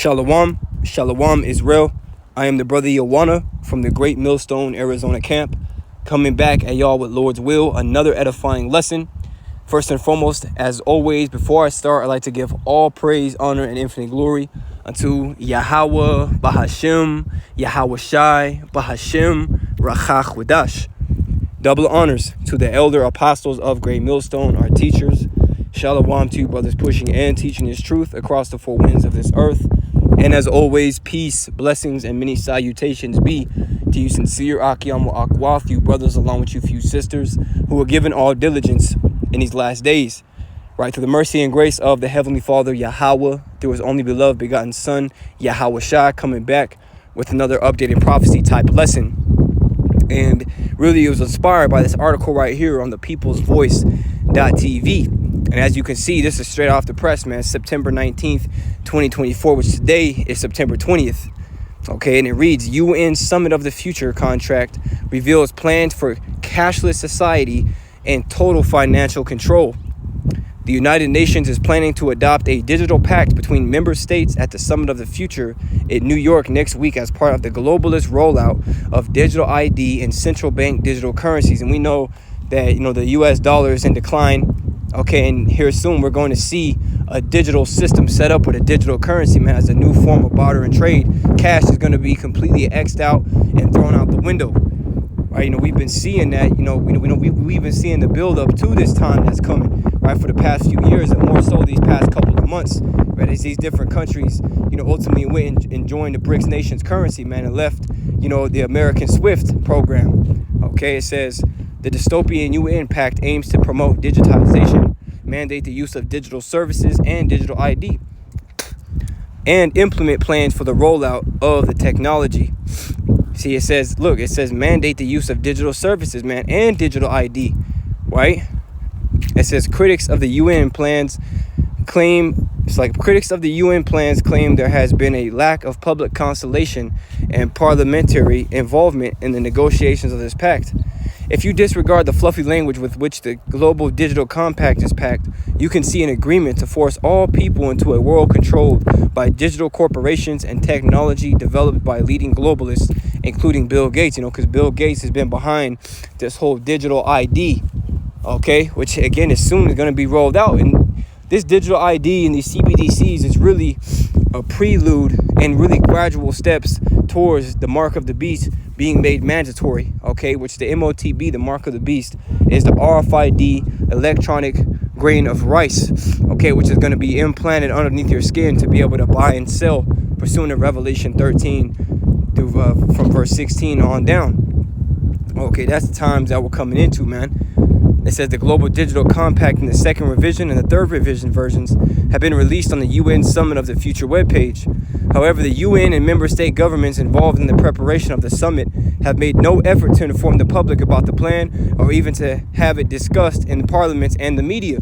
Shalom, Shalom Israel. I am the brother Yawana from the Great Millstone, Arizona camp, coming back at y'all with Lord's will, another edifying lesson. First and foremost, as always, before I start, I'd like to give all praise, honor, and infinite glory unto Yahweh, Bahashem, Yahweh Shai, Bahashem, Rachach Wadash. Double honors to the elder apostles of Great Millstone, our teachers. Shalom to you brothers pushing and teaching his truth across the four winds of this earth. And as always, peace, blessings, and many salutations be to you sincere Akiyamu Akwath, you brothers, along with you few sisters, who are given all diligence in these last days. Right, through the mercy and grace of the Heavenly Father, Yahweh, through his only beloved begotten Son, Yahweh Shai, coming back with another updated prophecy type lesson. And really, it was inspired by this article right here on the People's Voice.tv. And as you can see, this is straight off the press, man. September 19th, 2024, which today is September 20th. Okay, and it reads, UN Summit of the Future contract reveals plans for cashless society and total financial control. The United Nations is planning to adopt a digital pact between member states at the Summit of the Future in New York next week as part of the globalist rollout of digital ID and central bank digital currencies. And we know that, the US dollar is in decline. Okay, and here soon we're going to see a digital system set up with a digital currency, man, as a new form of barter and trade. Cash is going to be completely X'd out and thrown out the window. Right, we've been seeing that, we've been seeing the build up to this time that's coming, right, for the past few years, and more so these past couple of months, right, as these different countries, ultimately went and joined the BRICS nations currency, man, and left, the American SWIFT program. Okay, it says the dystopian UN pact aims to promote digitization, mandate the use of digital services and digital ID, and implement plans for the rollout of the technology. See, it says mandate the use of digital services, man, and digital ID, right? It says critics of the UN plans claim there has been a lack of public consultation and parliamentary involvement in the negotiations of this pact. If you disregard the fluffy language with which the Global Digital Compact is packed, you can see an agreement to force all people into a world controlled by digital corporations and technology developed by leading globalists, including Bill Gates, because Bill Gates has been behind this whole digital ID, okay, which again is soon going to be rolled out. And this digital ID and these CBDCs is really a prelude and really gradual steps towards the mark of the beast being made mandatory, okay, which the MOTB, the mark of the beast, is the RFID electronic grain of rice, okay, which is going to be implanted underneath your skin to be able to buy and sell pursuant to Revelation 13 through from verse 16 on down. Okay, that's the times that we're coming into, man. It says the Global Digital Compact in the second revision and the third revision versions have been released on the UN Summit of the Future webpage. However, the UN and member state governments involved in the preparation of the summit have made no effort to inform the public about the plan or even to have it discussed in the parliaments and the media.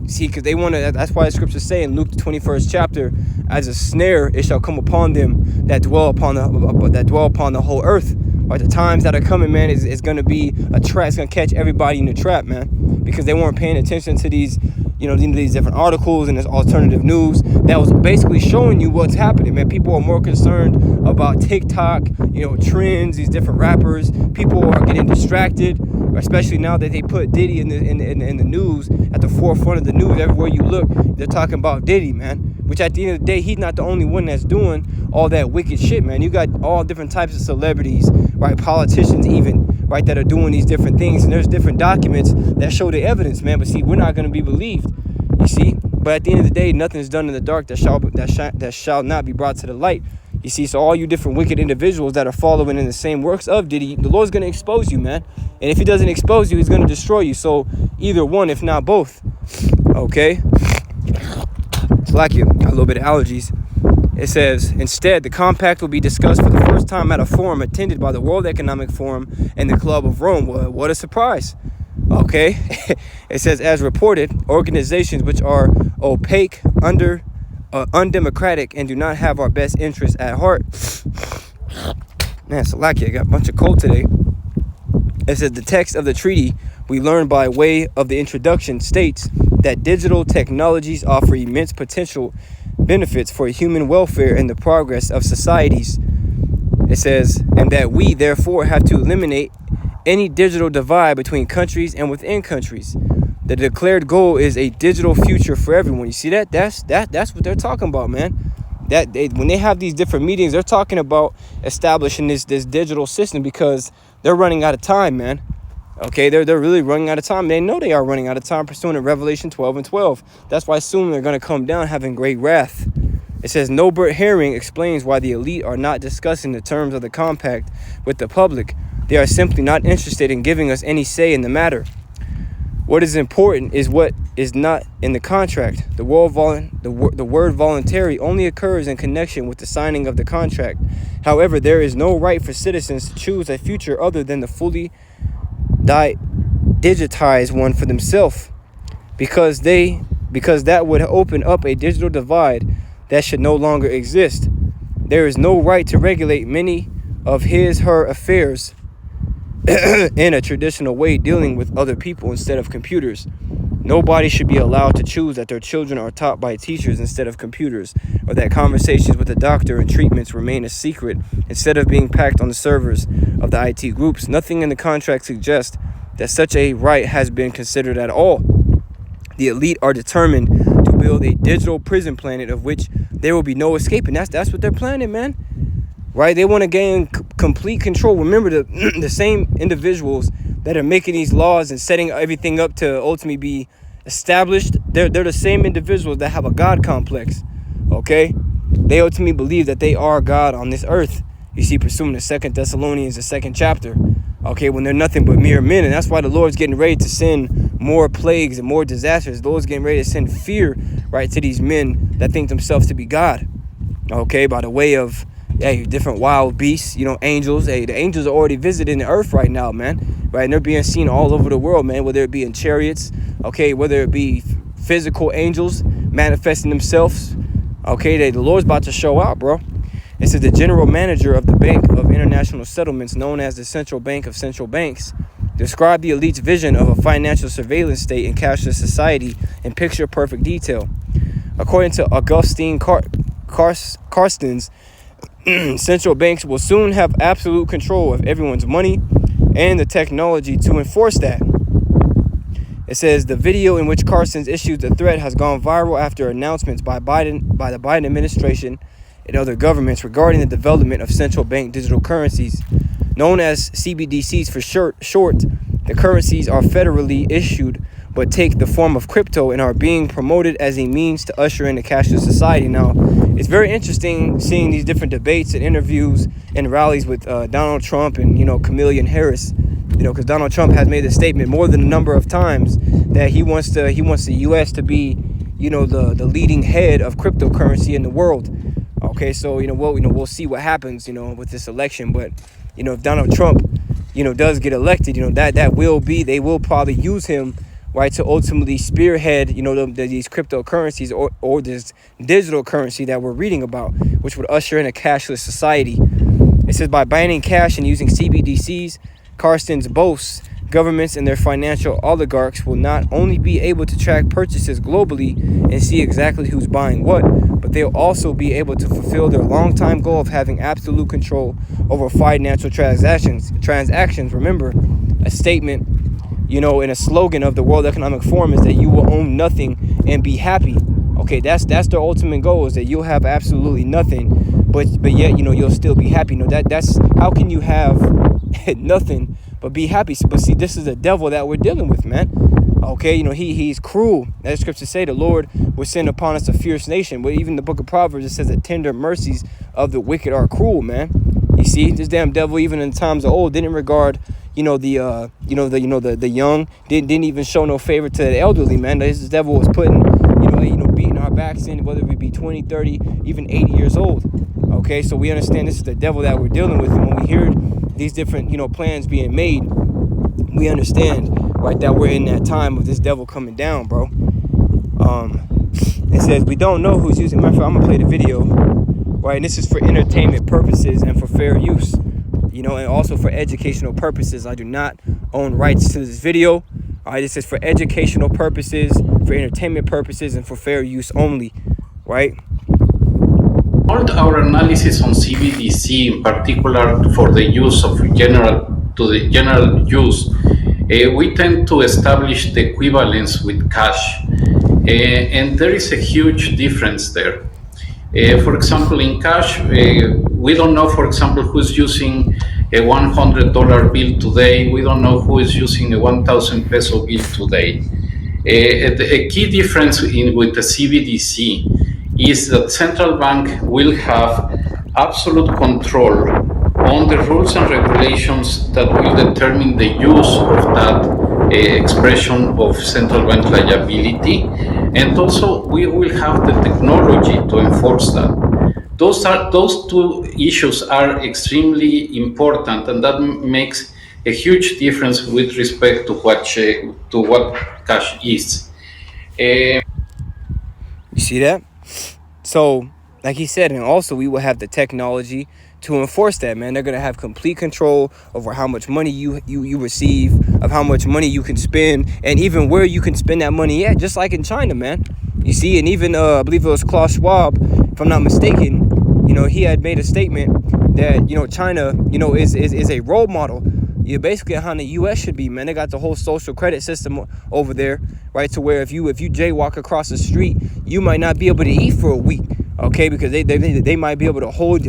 See, because they want to, that's why the scriptures say in Luke the 21st chapter, as a snare it shall come upon them that dwell upon the whole earth. Right, the times that are coming, man, is going to be a trap. It's going to catch everybody in the trap, man, because they weren't paying attention to these, these different articles and this alternative news that was basically showing you what's happening, man. People are more concerned about TikTok, trends, these different rappers. People are getting distracted, especially now that they put Diddy in the news, at the forefront of the news. Everywhere you look, they're talking about Diddy, man. Which at the end of the day, he's not the only one that's doing all that wicked shit, man. You got all different types of celebrities, right? Politicians even, right, that are doing these different things. And there's different documents that show the evidence, man. But see, we're not going to be believed, you see. But at the end of the day, nothing is done in the dark that shall not be brought to the light. You see, so all you different wicked individuals that are following in the same works of Diddy, the Lord's going to expose you, man. And if he doesn't expose you, he's going to destroy you. So either one, if not both, okay? Like you, got a little bit of allergies. It says, instead, the compact will be discussed for the first time at a forum attended by the World Economic Forum and the Club of Rome. Well, what a surprise. Okay. It says, as reported, organizations which are opaque, undemocratic, and do not have our best interests at heart. Man, Salakia, I got a bunch of cold today. It says, the text of the treaty we learned by way of the introduction states that digital technologies offer immense potential benefits for human welfare and the progress of societies. It says, and that we therefore have to eliminate any digital divide between countries and within countries. The declared goal is a digital future for everyone. You see that? That's what they're talking about, man. When they have these different meetings, they're talking about establishing this digital system because they're running out of time, man. Okay, they're really running out of time. They know they are running out of time pursuant to Revelation 12:12. That's why soon they're going to come down having great wrath. It says, Norbert Herring explains why the elite are not discussing the terms of the compact with the public. They are simply not interested in giving us any say in the matter. What is important is what is not in the contract. The word voluntary only occurs in connection with the signing of the contract. However, there is no right for citizens to choose a future other than the fully digitized one for themselves, because that would open up a digital divide that should no longer exist. There is no right to regulate many of her affairs in a traditional way, dealing with other people instead of computers. Nobody should be allowed to choose that their children are taught by teachers instead of computers, or that conversations with the doctor and treatments remain a secret instead of being packed on the servers of the IT groups. Nothing in the contract suggests that such a right has been considered at all. The elite are determined to build a digital prison planet of which there will be no escaping. That's what they're planning, man. Right? They want to gain complete control. Remember, the same individuals that are making these laws and setting everything up to ultimately be established, they're the same individuals that have a God complex. Okay? They ultimately believe that they are God on this earth. You see, pursuing the 2 Thessalonians, the 2nd chapter. Okay, when they're nothing but mere men. And that's why the Lord's getting ready to send more plagues and more disasters. The Lord's getting ready to send fear, right, to these men that think themselves to be God. Okay, by the way of different wild beasts, angels. The angels are already visiting the earth right now, man. Right, and they're being seen all over the world, man. Whether it be in chariots, okay, whether it be physical angels manifesting themselves, okay. The Lord's about to show out, bro. It says the general manager of the Bank of International Settlements, known as the Central Bank of Central Banks, described the elite's vision of a financial surveillance state and cashless society in picture-perfect detail. According to Augustine Carstens, central banks will soon have absolute control of everyone's money and the technology to enforce that. It says the video in which Carstens issued the threat has gone viral after announcements by the Biden administration and other governments regarding the development of central bank digital currencies. Known as CBDCs for short, the currencies are federally issued but take the form of crypto and are being promoted as a means to usher in a cashless society. Now, it's very interesting seeing these different debates and interviews and rallies with Donald Trump and, Kamala Harris, because Donald Trump has made a statement more than a number of times that he wants the U.S. to be, the leading head of cryptocurrency in the world. Okay, so, we'll see what happens, with this election. But, if Donald Trump, does get elected, that will be, they will probably use him, right, to ultimately spearhead, these cryptocurrencies or this digital currency that we're reading about, which would usher in a cashless society. It says by banning cash and using CBDCs, Carstens boasts governments and their financial oligarchs will not only be able to track purchases globally and see exactly who's buying what, but they'll also be able to fulfill their long-time goal of having absolute control over financial transactions. Remember, a statement, and a slogan of the World Economic Forum is that you will own nothing and be happy. Okay, that's their ultimate goal, is that you'll have absolutely nothing, but yet you'll still be happy. That's how can you have nothing but be happy? But see, this is the devil that we're dealing with, man. Okay, he's cruel. As scriptures say, the Lord will send upon us a fierce nation. But even the book of Proverbs, it says the tender mercies of the wicked are cruel, man. You see, this damn devil, even in times of old, didn't regard the young, didn't even show no favor to the elderly, man. This devil was putting, beating our backs in, whether we be 20, 30, even 80 years old. Okay, so we understand this is the devil that we're dealing with. And when we hear these different, plans being made, we understand, right, that we're in that time of this devil coming down, bro. It says, we don't know who's using, matter of fact, I'm going to play the video, right, and this is for entertainment purposes and for fair use. And also for educational purposes. I do not own rights to this video. All right, this is for educational purposes, for entertainment purposes, and for fair use only, right? All our analysis on CBDC, in particular for the use of the general use, we tend to establish the equivalence with cash, and there is a huge difference there. For example, in cash, we don't know, for example, who's using a $100 bill today. We don't know who is using a 1,000 peso bill today. A key difference with the CBDC is that central bank will have absolute control on the rules and regulations that will determine the use of that expression of central bank liability, and also we will have the technology to enforce that. Those two issues are extremely important, and that makes a huge difference with respect to what cash is. You see that? So, like he said, and also we will have the technology to enforce that, man. They're gonna have complete control over how much money you receive, of how much money you can spend, and even where you can spend that money at, just like in China, man. You see, and even I believe it was Klaus Schwab, if I'm not mistaken, he had made a statement that China, is a role model. Basically how the U.S. should be, man. They got the whole social credit system over there, right? To where if you jaywalk across the street, you might not be able to eat for a week, okay? Because they might be able to hold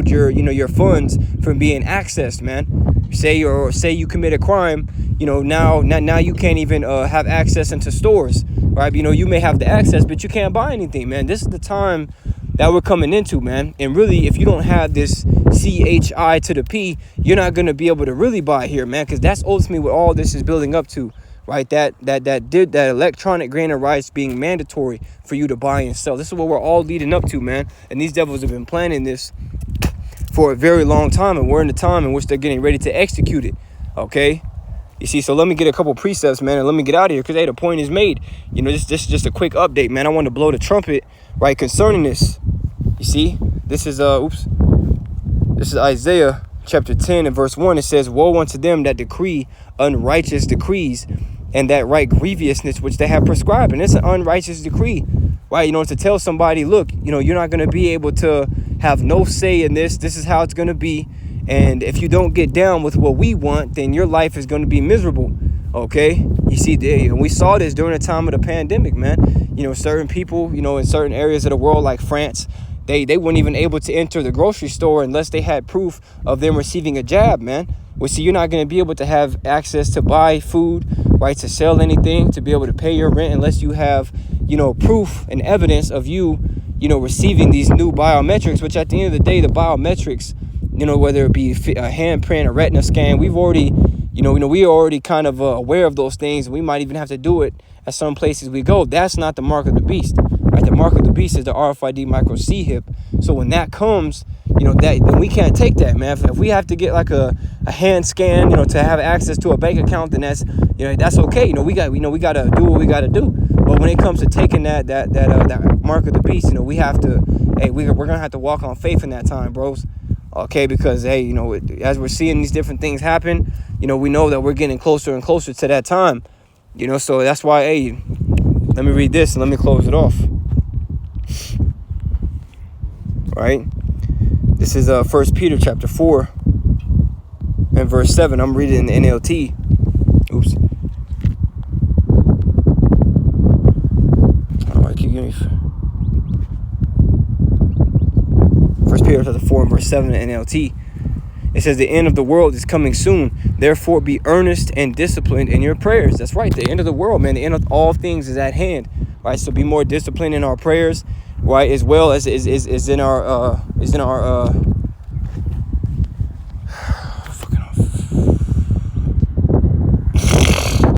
your your funds from being accessed, man. Say you commit a crime, now you can't even have access into stores, right? You may have the access, but you can't buy anything, man. This is the time that we're coming into, man. And really, if you don't have this CHI to the P, you're not going to be able to really buy here, man, because that's ultimately what all this is building up to, right? That electronic grain of rice being mandatory for you to buy and sell. This is what we're all leading up to, man. And these devils have been planning this for a very long time, and we're in the time in which they're getting ready to execute it, okay? You see, so let me get a couple precepts, man, and let me get out of here, because, hey, the point is made. This is just a quick update, man. I want to blow the trumpet, right, concerning this. You see, this is Isaiah chapter 10 and verse 1. It says, "Woe unto them that decree unrighteous decrees, and that write grievousness which they have prescribed." And it's an unrighteous decree, right? To tell somebody, look, you're not going to be able to have no say in this. This is how it's going to be. And if you don't get down with what we want, then your life is going to be miserable, okay? You see, we saw this during the time of the pandemic, man. Certain people, in certain areas of the world like France, they weren't even able to enter the grocery store unless they had proof of them receiving a jab, man. Well, see, you're not going to be able to have access to buy food, right, to sell anything, to be able to pay your rent unless you have, proof and evidence of you, receiving these new biometrics, which at the end of the day, the biometrics, whether it be a handprint, a retina scan, we are already kind of aware of those things. We might even have to do it at some places we go. That's not the mark of the beast, right? The mark of the beast is the RFID micro C-hip. So when that comes, then we can't take that, man. If we have to get like a hand scan, to have access to a bank account, then that's okay. We got to do what we got to do. But when it comes to taking that mark of the beast, we have to, hey, we're gonna have to walk on faith in that time, bros. Okay, because, hey, as we're seeing these different things happen, we know that we're getting closer and closer to that time. So that's why, hey, let me read this and let me close it off. Right? This is 1 Peter chapter 4 and verse 7. I'm reading in the NLT. Oops. All right, keep giving me. 1 Peter chapter 4 and verse 7 in NLT. It says, "The end of the world is coming soon. Therefore be earnest and disciplined in your prayers." That's right. The end of the world, man. The end of all things is at hand. Right. So be more disciplined in our prayers, right, as well as is in our